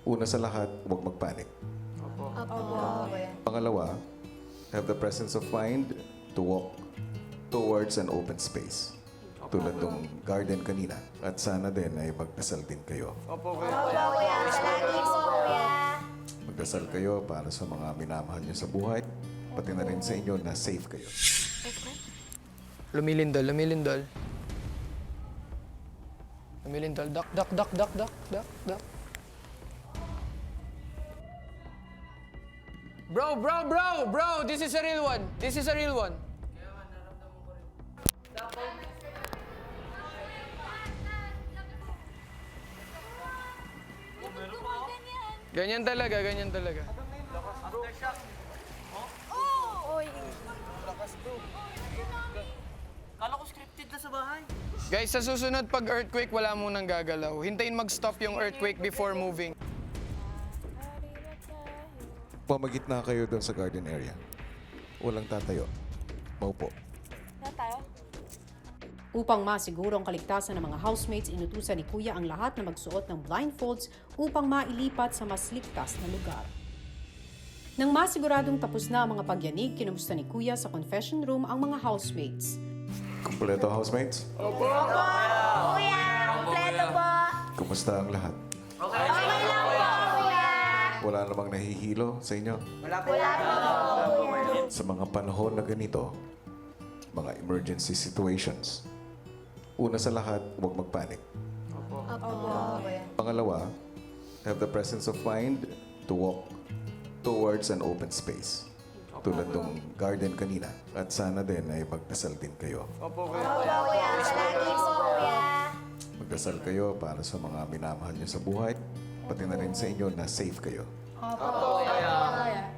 Una sa lahat, huwag magpanik. Pangalawa, have the presence of mind to walk towards an open space. Tulad ng garden kanina. At sana din ay magdasal din kayo. Magdasal kayo para sa mga minamahal nyo sa buhay, pati na rin sa inyo na safe kayo. Lumilindol, lumilindol. Lumilindol. Duck, duck, duck, duck, duck, duck, duck. Bro, this is a real one. This is a real one. Ganyan talaga, ganyan talaga. Kala ko scripted na sa bahay. Guys, sa susunod pag earthquake, wala munang gagalaw. Hintayin mag-stop yung earthquake before moving. Pamagitna kayo doon sa garden area. Walang tatayo. Maupo. Upang masiguro ang kaligtasan ng mga housemates, inutusan ni Kuya ang lahat na magsuot ng blindfolds upang mailipat sa mas ligtas na lugar. Nang masiguradong tapos na ang mga pagyanig, kinumusta ni Kuya sa confession room ang mga housemates. Kumpleto, housemates? Kuya, kompleto po. Kumusta ang lahat? Okay lang po, kuya. Wala namang nahihilo sa inyo? Wala po, kuya. Sa mga panahon na ganito, mga emergency situations, una sa lahat, huwag magpanik. Pangalawa, have the presence of mind to walk towards an open space. Tulad ng garden kanina. At sana din ay magdasal din kayo. Kuya, palagi po, kuya. Magdasal kayo para sa mga minamahal nyo sa buhay, pati na rin sa inyo na safe kayo. Kuya.